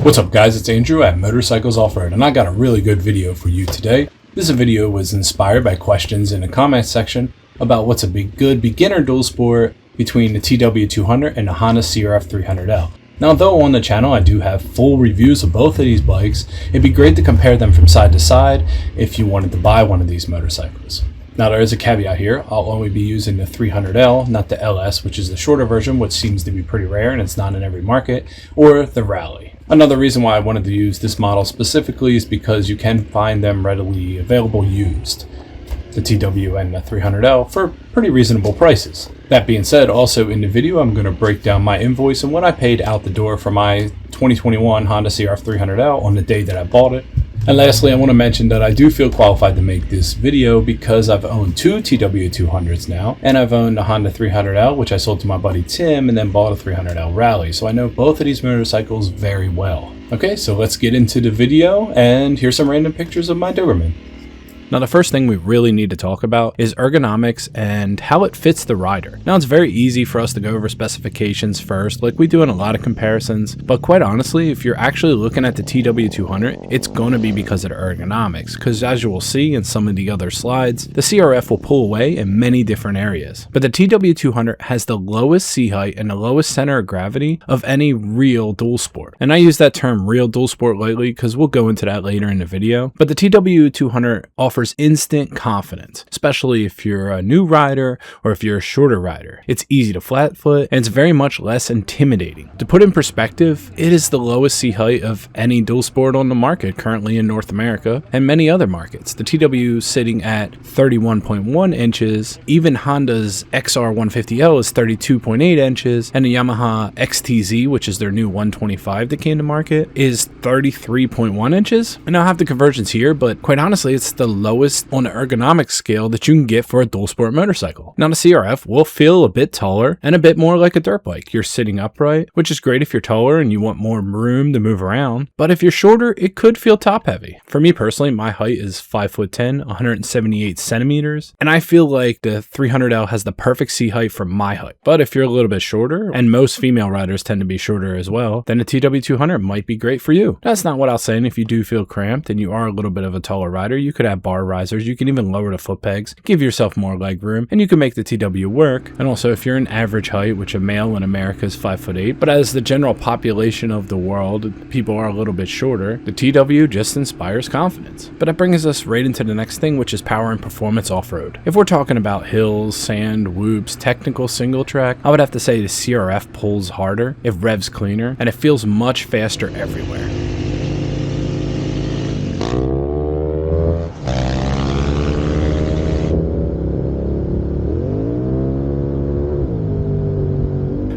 What's up guys, it's Andrew at Motorcycles Offroad, and I got a really good video for you today. This video was inspired by questions in the comment section about what's a good beginner dual sport between the TW200 and the Honda CRF300L. Now, though on the channel I do have full reviews of both of these bikes, it'd be great to compare them from side to side if you wanted to buy one of these motorcycles. Now there is a caveat here. I'll only be using the 300L, not the LS, which is the shorter version, which seems to be pretty rare and it's not in every market, or the Rally. Another reason why I wanted to use this model specifically is because you can find them readily available used, the TW and the 300L, for pretty reasonable prices. That being said, also in the video I'm going to break down my invoice and what I paid out the door for my 2021 Honda CRF300L on the day that I bought it. And lastly, I want to mention that I do feel qualified to make this video because I've owned two TW200s now, and I've owned a Honda 300L, which I sold to my buddy Tim, and then bought a 300L Rally, so I know both of these motorcycles very well. Okay, so let's get into the video, and here's some random pictures of my Doberman. Now the first thing we really need to talk about is ergonomics and how it fits the rider. Now it's very easy for us to go over specifications first, like we do in a lot of comparisons, but quite honestly, if you're actually looking at the TW200, it's going to be because of the ergonomics, because as you will see in some of the other slides, the CRF will pull away in many different areas. But the TW200 has the lowest seat height and the lowest center of gravity of any real dual sport. And I use that term real dual sport lightly because we'll go into that later in the video. But the TW200 offers instant confidence, especially if you're a new rider or if you're a shorter rider. It's easy to flat foot and it's very much less intimidating. To put in perspective, it is the lowest seat height of any dual sport on the market currently in North America and many other markets. The TW sitting at 31.1 inches, even Honda's XR150L is 32.8 inches, and the Yamaha XTZ, which is their new 125 that came to market, is 33.1 inches. And I'll have the conversions here, but quite honestly, it's the lowest on the ergonomics scale that you can get for a dual sport motorcycle. Now the CRF will feel a bit taller and a bit more like a dirt bike. You're sitting upright, which is great if you're taller and you want more room to move around, but if you're shorter, it could feel top heavy. For me personally, my height is 5'10", 178 centimeters, and I feel like the 300L has the perfect seat height for my height. But if you're a little bit shorter, and most female riders tend to be shorter as well, then the TW200 might be great for you. That's not what I'll say, and if you do feel cramped and you are a little bit of a taller rider, you could have bar risers. You can even lower the foot pegs, give yourself more leg room, and you can make the TW work. And also, if you're an average height, which a male in America is 5'8", but as the general population of the world, people are a little bit shorter, the TW just inspires confidence. But that brings us right into the next thing, which is power and performance off-road. If we're talking about hills, sand, whoops, technical single track, I would have to say the CRF pulls harder, it revs cleaner, and it feels much faster everywhere.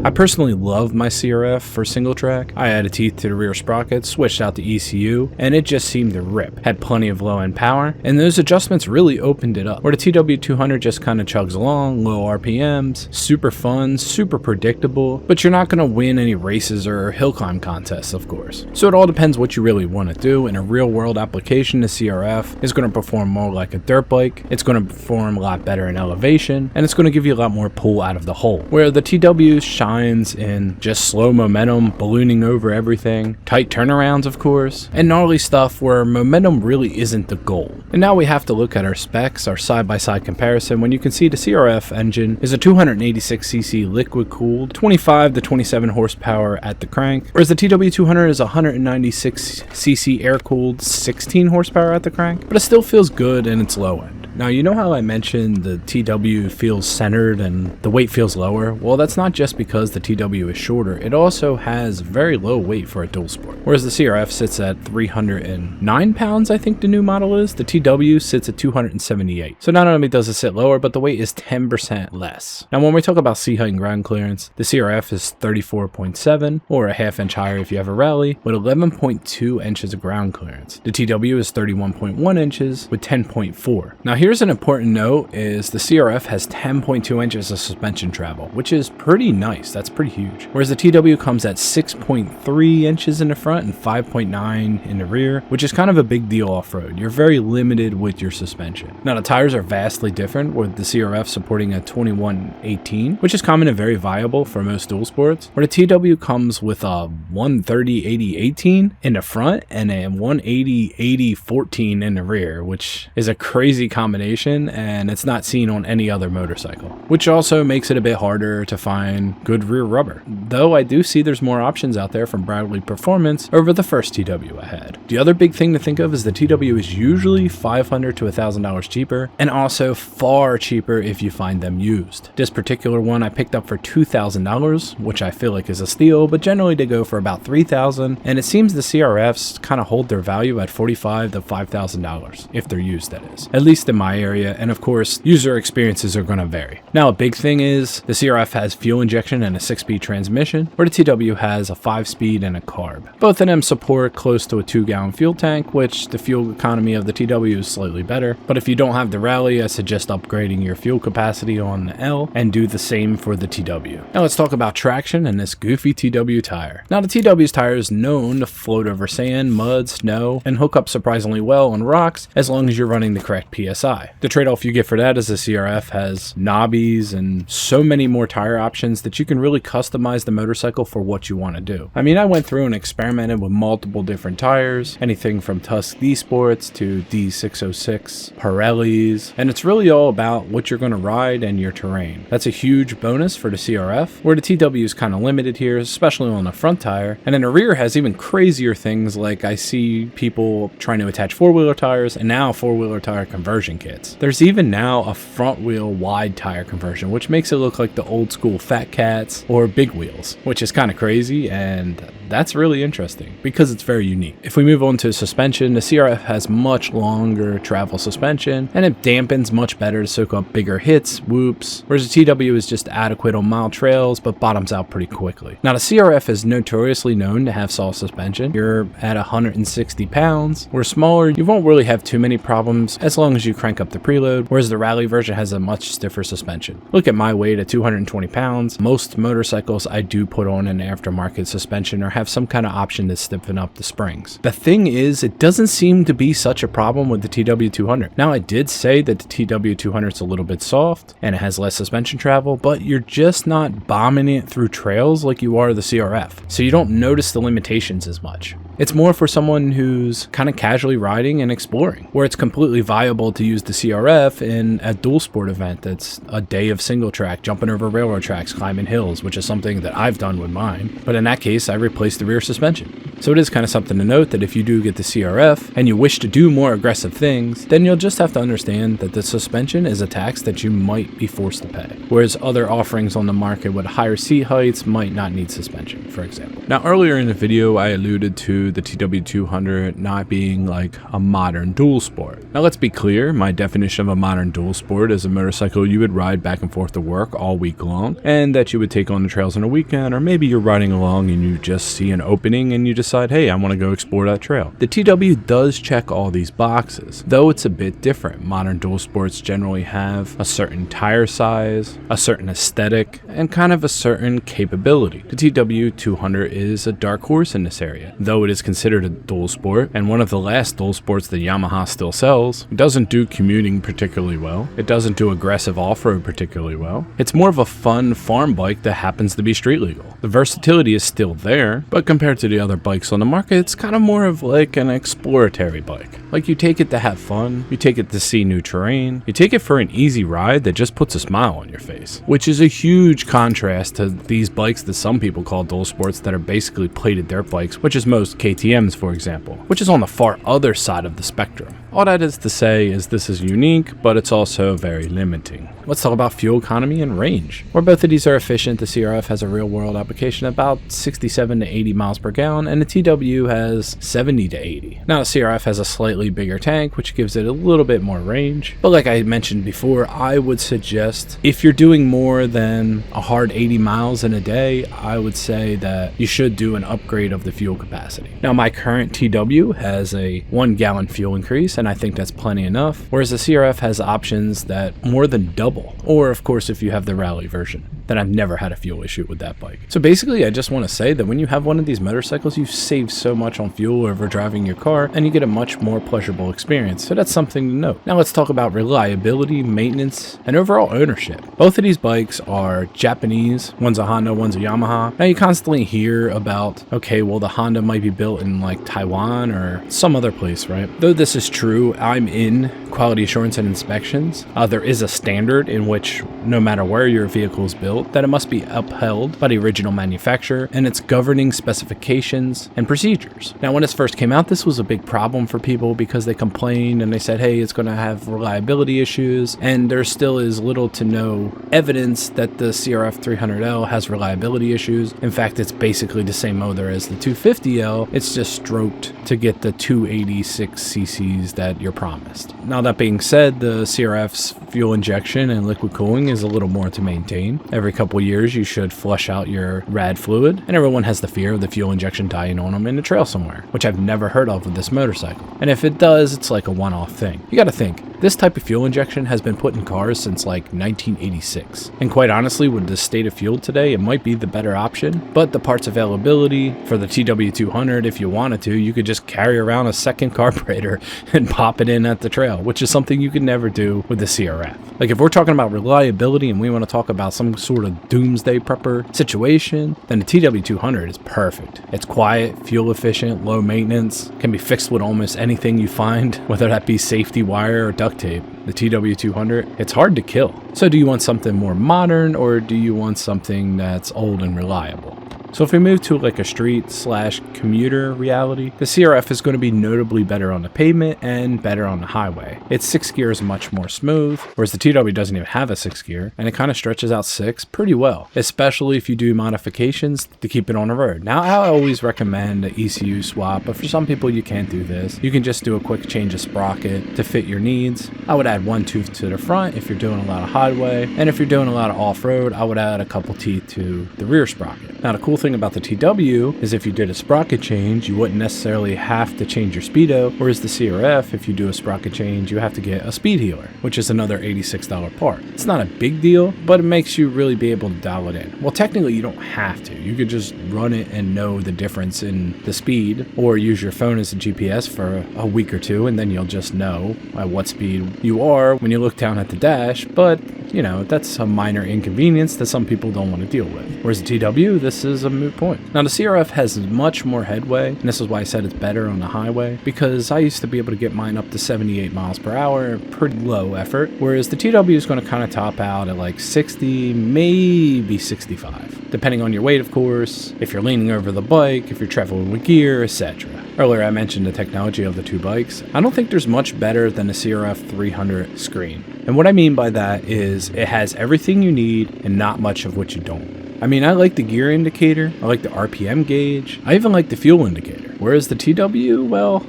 I personally love my CRF for single track. I added teeth to the rear sprocket, switched out the ECU, and it just seemed to rip. Had plenty of low end power, and those adjustments really opened it up. Where the TW200 just kind of chugs along, low RPMs, super fun, super predictable, but you're not going to win any races or hill climb contests, of course. So it all depends what you really want to do. In a real world application, the CRF is going to perform more like a dirt bike, it's going to perform a lot better in elevation, and it's going to give you a lot more pull out of the hole. Where the TW shines in just slow momentum, ballooning over everything, tight turnarounds of course, and gnarly stuff where momentum really isn't the goal. And now we have to look at our specs, our side-by-side comparison, when you can see the CRF engine is a 286cc liquid cooled, 25 to 27 horsepower at the crank, whereas the TW200 is 196cc air cooled, 16 horsepower at the crank, but it still feels good in its low end. Now, you know how I mentioned the TW feels centered and the weight feels lower? Well, that's not just because the TW is shorter, it also has very low weight for a dual sport. Whereas the CRF sits at 309 pounds, I think the new model is, the TW sits at 278. So not only does it sit lower, but the weight is 10% less. Now, when we talk about seat height and ground clearance, the CRF is 34.7, or a half inch higher if you have a Rally, with 11.2 inches of ground clearance. The TW is 31.1 inches with 10.4. Now, here's here's an important note is the CRF has 10.2 inches of suspension travel, which is pretty nice. That's pretty huge. Whereas the TW comes at 6.3 inches in the front and 5.9 in the rear, which is kind of a big deal off-road. You're very limited with your suspension. Now the tires are vastly different, with the CRF supporting a 21/18, which is common and very viable for most dual sports, where the TW comes with a 130/80/18 in the front and a 180/80/14 in the rear, which is a crazy combination, and it's not seen on any other motorcycle, which also makes it a bit harder to find good rear rubber. Though I do see there's more options out there from Bradley Performance over the first TW I had. The other big thing to think of is the TW is usually $500 to $1,000 cheaper, and also far cheaper if you find them used. This particular one I picked up for $2,000, which I feel like is a steal, but generally they go for about $3,000, and it seems the CRFs kind of hold their value at $45,000 to $5,000 if they're used, that is. At least in my area, and of course, user experiences are going to vary. Now, a big thing is the CRF has fuel injection and a 6-speed transmission, where the TW has a 5-speed and a carb. Both of them support close to a 2-gallon fuel tank, which the fuel economy of the TW is slightly better, but if you don't have the Rally, I suggest upgrading your fuel capacity on the L and do the same for the TW. Now let's talk about traction and this goofy TW tire. Now the TW's tire is known to float over sand, mud, snow, and hook up surprisingly well on rocks as long as you're running the correct PSI. The trade-off you get for that is the CRF has knobbies and so many more tire options that you can really customize the motorcycle for what you want to do. I mean, I went through and experimented with multiple different tires, anything from Tusk D Sports to D606 Pirellis, and it's really all about what you're going to ride and your terrain. That's a huge bonus for the CRF, where the TW is kind of limited here, especially on the front tire, and then the rear has even crazier things, like I see people trying to attach four-wheeler tires and now four-wheeler tire conversion kits. There's even now a front-wheel wide tire conversion, which makes it look like the old school Fat Cats or big wheels, which is kind of crazy, and that's really interesting because it's very unique. If we move on to suspension, the CRF has much longer travel suspension, and it dampens much better to soak up bigger hits, whoops, whereas the TW is just adequate on mild trails but bottoms out pretty quickly. Now the CRF is notoriously known to have soft suspension. You're at 160 pounds, where smaller you won't really have too many problems as long as you crank up the preload, whereas the Rally version has a much stiffer suspension. Look at my weight at 220 pounds. Most motorcycles I do put on an aftermarket suspension or have some kind of option to stiffen up the springs. The thing is, it doesn't seem to be such a problem with the TW200. Now I did say that the TW200 is a little bit soft and it has less suspension travel, but you're just not bombing it through trails like you are the CRF, so you don't notice the limitations as much. It's more for someone who's kind of casually riding and exploring, where it's completely viable to use the CRF in a dual sport event that's a day of single track, jumping over railroad tracks, climbing hills, which is something that I've done with mine. But in that case, I replaced the rear suspension. So it is kind of something to note that if you do get the CRF and you wish to do more aggressive things, then you'll just have to understand that the suspension is a tax that you might be forced to pay, whereas other offerings on the market with higher seat heights might not need suspension, for example. Now earlier in the video, I alluded to the TW200 not being like a modern dual sport. Now let's be clear, my definition of a modern dual sport is a motorcycle you would ride back and forth to work all week long, and that you would take on the trails on a weekend, or maybe you're riding along and you just see an opening and you decide, hey, I want to go explore that trail. The TW does check all these boxes, though it's a bit different. Modern dual sports generally have a certain tire size, a certain aesthetic, and kind of a certain capability. The TW200 is a dark horse in this area, though it is considered a dual sport, and one of the last dual sports that Yamaha still sells. It doesn't do commuting particularly well. It doesn't do aggressive off-road particularly well. It's more of a fun farm bike that happens to be street legal. The versatility is still there, but compared to the other bikes on the market, it's kind of more of like an exploratory bike. Like, you take it to have fun, you take it to see new terrain, you take it for an easy ride that just puts a smile on your face, which is a huge contrast to these bikes that some people call dual sports that are basically plated dirt bikes, which is most KTMs, for example, which is on the far other side of the spectrum. All that is to say is this is unique, but it's also very limiting. Let's talk about fuel economy and range. Where both of these are efficient, the CRF has a real-world application about 67 to 80 miles per gallon, and the TW has 70 to 80. Now, the CRF has a slightly slightly bigger tank, which gives it a little bit more range. But like I mentioned before, I would suggest if you're doing more than a hard 80 miles in a day, I would say that you should do an upgrade of the fuel capacity. Now, my current TW has a 1 gallon fuel increase, and I think that's plenty enough, whereas the CRF has options that more than double, or of course if you have the rally version. Then I've never had a fuel issue with that bike. So basically, I just want to say that when you have one of these motorcycles, you save so much on fuel over driving your car, and you get a much more pleasurable experience. So that's something to note. Now let's talk about reliability, maintenance, and overall ownership. Both of these bikes are Japanese. One's a Honda, one's a Yamaha. Now you constantly hear about, okay, well the Honda might be built in like Taiwan or some other place, right? Though this is true, I'm in quality assurance and inspections. There is a standard in which no matter where your vehicle is built, that it must be upheld by the original manufacturer and its governing specifications and procedures. Now, when this first came out, this was a big problem for people because they complained and they said, hey, it's going to have reliability issues, and there still is little to no evidence that the CRF300L has reliability issues. In fact, it's basically the same motor as the 250L. It's just stroked to get the 286 cc's that you're promised. Now, that being said, the CRF's fuel injection and liquid cooling is a little more to maintain. Every couple years, you should flush out your rad fluid, and everyone has the fear of the fuel injection dying on them in the trail somewhere, which I've never heard of with this motorcycle. And if it does, it's like a one-off thing. You gotta think, this type of fuel injection has been put in cars since like 1986. And quite honestly, with the state of fuel today, it might be the better option, but the parts availability for the TW200, if you wanted to, you could just carry around a second carburetor and pop it in at the trail, which is something you could never do with the CRF. Like if we're talking about reliability and we want to talk about some sort of doomsday prepper situation, then the TW200 is perfect. It's quiet, fuel efficient, low maintenance, can be fixed with almost anything you find, whether that be safety wire or duct tape. The TW200, it's hard to kill. So do you want something more modern, or do you want something that's old and reliable? So if we move to like a street/commuter reality, the CRF is going to be notably better on the pavement and better on the highway. Its 6 gear is much more smooth, whereas the TW doesn't even have a 6 gear, and it kind of stretches out 6 pretty well, especially if you do modifications to keep it on the road. Now, I always recommend an ECU swap, but for some people you can't do this. You can just do a quick change of sprocket to fit your needs. I would add 1 tooth to the front if you're doing a lot of highway, and if you're doing a lot of off-road, I would add a couple teeth to the rear sprocket. Now, the cool thing about the TW is if you did a sprocket change, you wouldn't necessarily have to change your speedo, whereas the CRF, if you do a sprocket change, you have to get a speed healer, which is another $86 part. It's not a big deal, but it makes you really be able to dial it in. Well, technically you don't have to. You could just run it and know the difference in the speed, or use your phone as a GPS for a week or two, and then you'll just know at what speed you are when you look down at the dash. But you know, that's a minor inconvenience that some people don't want to deal with. Whereas the TW, this is a moot point. Now, the CRF has much more headway, and this is why I said it's better on the highway, because I used to be able to get mine up to 78 miles per hour, pretty low effort, whereas the TW is going to kind of top out at like 60, maybe 65, depending on your weight, of course, if you're leaning over the bike, if you're traveling with gear, etc. Earlier, I mentioned the technology of the two bikes. I don't think there's much better than the CRF300 screen. And what I mean by that is it has everything you need and not much of what you don't. I mean, I like the gear indicator, I like the RPM gauge, I even like the fuel indicator. Whereas the TW, well,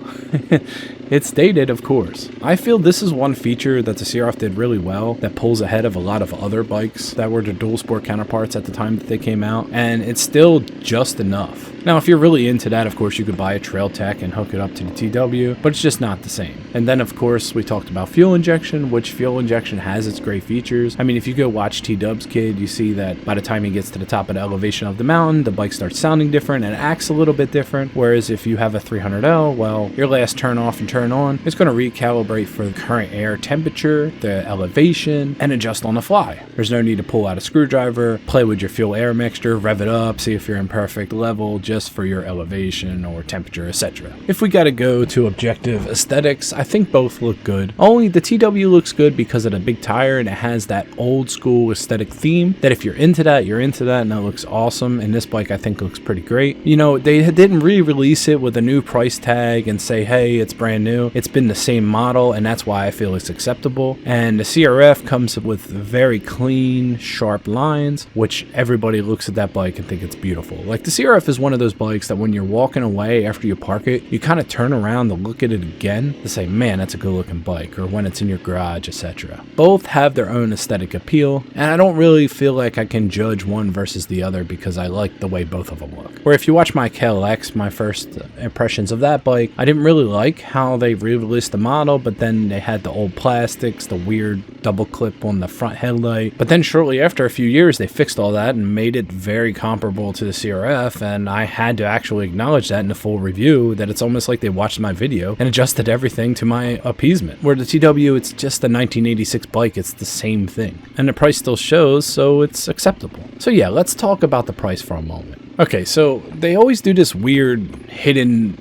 it's dated, of course. I feel this is one feature that the CRF did really well that pulls ahead of a lot of other bikes that were the dual sport counterparts at the time that they came out, and it's still just enough. Now, if you're really into that, of course, you could buy a Trail Tech and hook it up to the TW, but it's just not the same. And then, of course, we talked about fuel injection, which fuel injection has its great features. I mean, if you go watch T-Dub's kid, you see that by the time he gets to the top of the elevation of the mountain, the bike starts sounding different and acts a little bit different. Whereas if you have a 300L, well, your last turn off and turn on, it's going to recalibrate for the current air temperature, the elevation, and adjust on the fly. There's no need to pull out a screwdriver, play with your fuel air mixture, rev it up, see if you're in perfect level just for your elevation or temperature, etc. If we got to go to objective aesthetics, I think both look good. Only the TW looks good because of the big tire, and it has that old school aesthetic theme that if you're into that, you're into that, and that looks awesome. And this bike I think looks pretty great. You know, they didn't re-release it with a new price tag and say, hey, it's brand new. It's been the same model, and that's why I feel it's acceptable. And the CRF comes with very clean, sharp lines, which everybody looks at that bike and think it's beautiful. Like, the CRF is one of those bikes that when you're walking away after you park it, you kind of turn around to look at it again to say, man, that's a good looking bike, or when it's in your garage, etc. Both have their own aesthetic appeal, and I don't really feel like I can judge one versus the other because I like the way both of them look. Or if you watch my KLX, my first impressions of that bike, I didn't really like how they re-released the model, but then they had the old plastics, the weird double clip on the front headlight. But then shortly after, a few years, they fixed all that and made it very comparable to the CRF, and I had to actually acknowledge that in the full review, that it's almost like they watched my video and adjusted everything to my appeasement. Where the TW, it's just a 1986 bike, it's the same thing. And the price still shows, so it's acceptable. So yeah, let's talk about the price for a moment. Okay, so they always do this weird hidden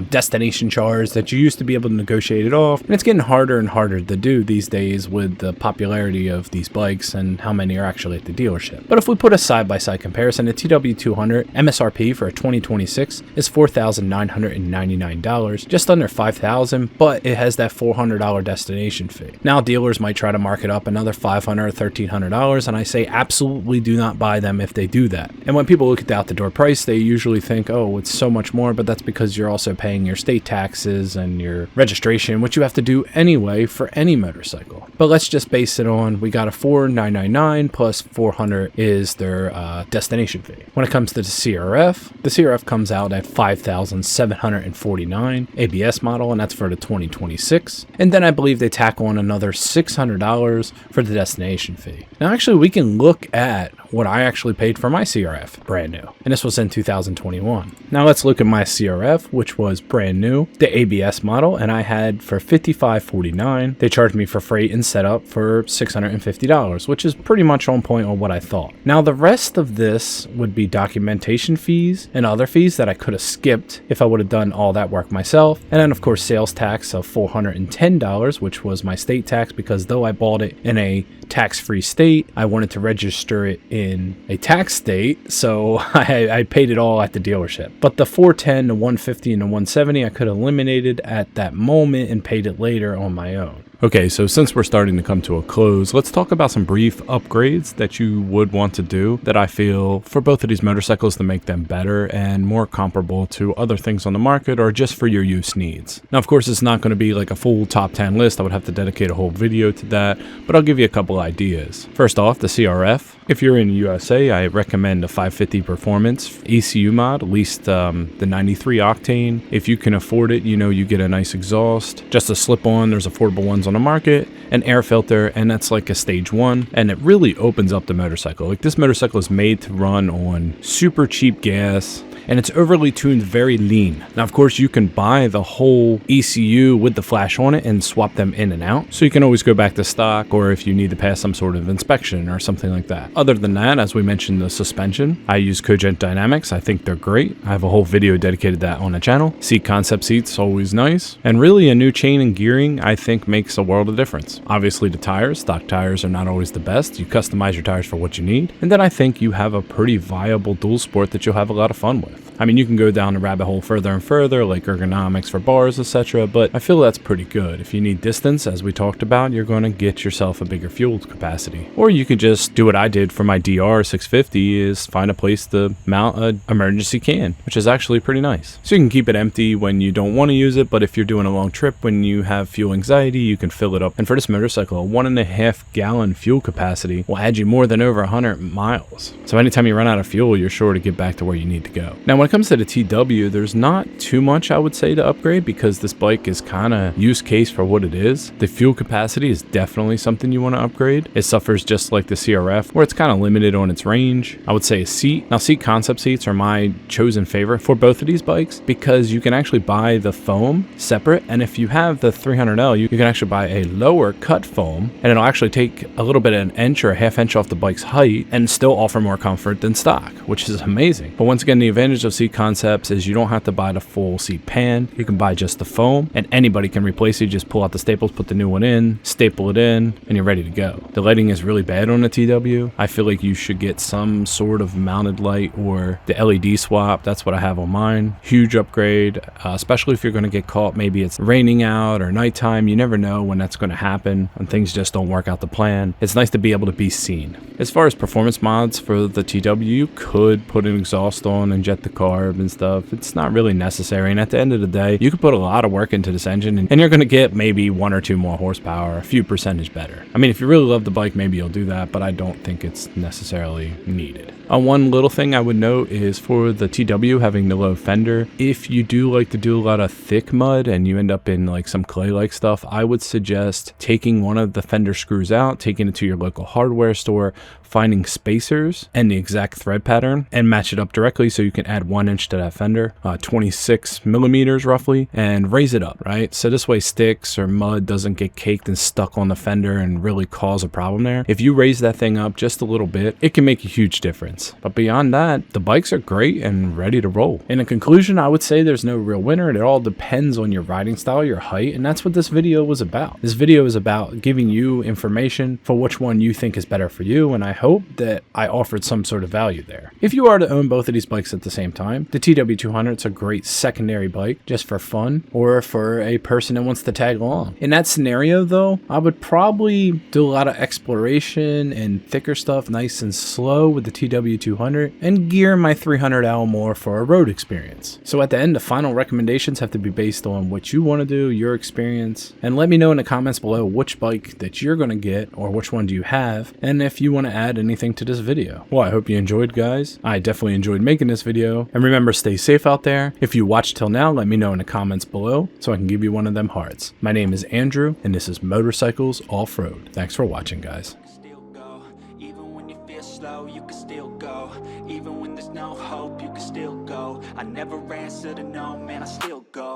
destination charge that you used to be able to negotiate it off, and it's getting harder and harder to do these days with the popularity of these bikes and how many are actually at the dealership. But if we put a side-by-side comparison, the TW200 MSRP for a 2026 is $4,999, just under $5,000, but it has that $400 destination fee. Now dealers might try to mark it up another $500 or $1,300, and I say absolutely do not buy them if they do that. And when people look at the out-the-door price, they usually think, oh, it's so much more, but that's because you're also paying your state taxes and your registration, which you have to do anyway for any motorcycle. But let's just base it on, we got a $4,999 plus $400 is their destination fee. When it comes to the CRF comes out at $5,749 ABS model, and that's for the 2026. And then I believe they tack on another $600 for the destination fee. Now actually we can look at what I actually paid for my CRF brand new, and this was in 2021. Now let's look at my CRF, which was brand new, the ABS model, and I had for $55.49. They charged me for freight and setup for $650, which is pretty much on point on what I thought. Now the rest of this would be documentation fees and other fees that I could have skipped if I would have done all that work myself, and then of course sales tax of $410, which was my state tax, because though I bought it in a tax-free state, I wanted to register it in a tax state, so I paid it all at the dealership. But the $410, the $150, and the $170 I could have eliminated at that moment and paid it later on my own. Okay, so since we're starting to come to a close, let's talk about some brief upgrades that you would want to do that I feel for both of these motorcycles to make them better and more comparable to other things on the market or just for your use needs. Now, of course, it's not going to be like a full top 10 list. I would have to dedicate a whole video to that, but I'll give you a couple ideas. First off, the CRF. If you're in the USA, I recommend a 550 Performance ECU mod, at least the 93 octane. If you can afford it, you know you get a nice exhaust, just a slip-on. There's affordable ones on the market, an air filter, and that's like a stage 1, and it really opens up the motorcycle. Like, this motorcycle is made to run on super cheap gas, and it's overly tuned, very lean. Now, of course, you can buy the whole ECU with the flash on it and swap them in and out, so you can always go back to stock, or if you need to pass some sort of inspection or something like that. Other than that, as we mentioned, the suspension, I use Cogent Dynamics. I think they're great. I have a whole video dedicated to that on the channel. Seat concept seats, always nice. And really, a new chain and gearing, I think, makes a world of difference. Obviously, the tires, stock tires are not always the best. You customize your tires for what you need. And then I think you have a pretty viable dual sport that you'll have a lot of fun with. I mean, you can go down the rabbit hole further and further, like ergonomics for bars, etc., but I feel that's pretty good. If you need distance, as we talked about, you're going to get yourself a bigger fuel capacity. Or you could just do what I did for my DR 650, is find a place to mount an emergency can, which is actually pretty nice. So you can keep it empty when you don't want to use it, but if you're doing a long trip when you have fuel anxiety, you can fill it up. And for this motorcycle, a 1.5 gallon fuel capacity will add you more than over 100 miles. So anytime you run out of fuel, you're sure to get back to where you need to go. Now, when it comes to the TW, there's not too much I would say to upgrade because this bike is kind of use case for what it is. The fuel capacity is definitely something you want to upgrade. It suffers just like the CRF, where it's kind of limited on its range. I would say a seat. Now, seat concept seats are my chosen favorite for both of these bikes because you can actually buy the foam separate, and if you have the 300L, you can actually buy a lower cut foam, and it'll actually take a little bit of an inch or a half inch off the bike's height and still offer more comfort than stock, which is amazing. But once again, the advantage of seat concepts is you don't have to buy the full seat pan. You can buy just the foam, and anybody can replace it. Just pull out the staples, put the new one in, staple it in, and you're ready to go. The lighting is really bad on the TW. I feel like you should get some sort of mounted light or the LED swap. That's what I have on mine. Huge upgrade, especially if you're going to get caught. Maybe it's raining out or nighttime. You never know when that's going to happen, and things just don't work out the plan. It's nice to be able to be seen. As far as performance mods for the TW, you could put an exhaust on and jet the carb and stuff. It's not really necessary, and at the end of the day, you could put a lot of work into this engine, and you're going to get maybe 1 or 2 more horsepower, a few percentage better. I mean, if you really love the bike, maybe you'll do that, but I don't think it's necessarily needed. One little thing I would note is for the TW having the low fender, if you do like to do a lot of thick mud and you end up in like some clay-like stuff, I would suggest taking one of the fender screws out, taking it to your local hardware store, finding spacers and the exact thread pattern and match it up directly so you can add 1 inch to that fender, 26 millimeters roughly, and raise it up, right? So this way sticks or mud doesn't get caked and stuck on the fender and really cause a problem there. If you raise that thing up just a little bit, it can make a huge difference. But beyond that, the bikes are great and ready to roll. In a conclusion, I would say there's no real winner. It all depends on your riding style, your height, and that's what this video was about. This video is about giving you information for which one you think is better for you, and I hope that I offered some sort of value there. If you are to own both of these bikes at the same time, the TW200 is a great secondary bike just for fun or for a person that wants to tag along. In that scenario though, I would probably do a lot of exploration and thicker stuff nice and slow with the TW200 and gear my 300L more for a road experience. So at the end, the final recommendations have to be based on what you want to do, your experience, and let me know in the comments below which bike that you're going to get or which one do you have, and if you want to add anything to this video. Well, I hope you enjoyed, guys. I definitely enjoyed making this video, and remember, stay safe out there. If you watched till now, let me know in the comments below so I can give you one of them hearts. My name is Andrew, and this is Motorcycles Off-Road. Thanks for watching, guys. You can still go, even when there's no hope, you can still go. I never answer to no, man, I still go.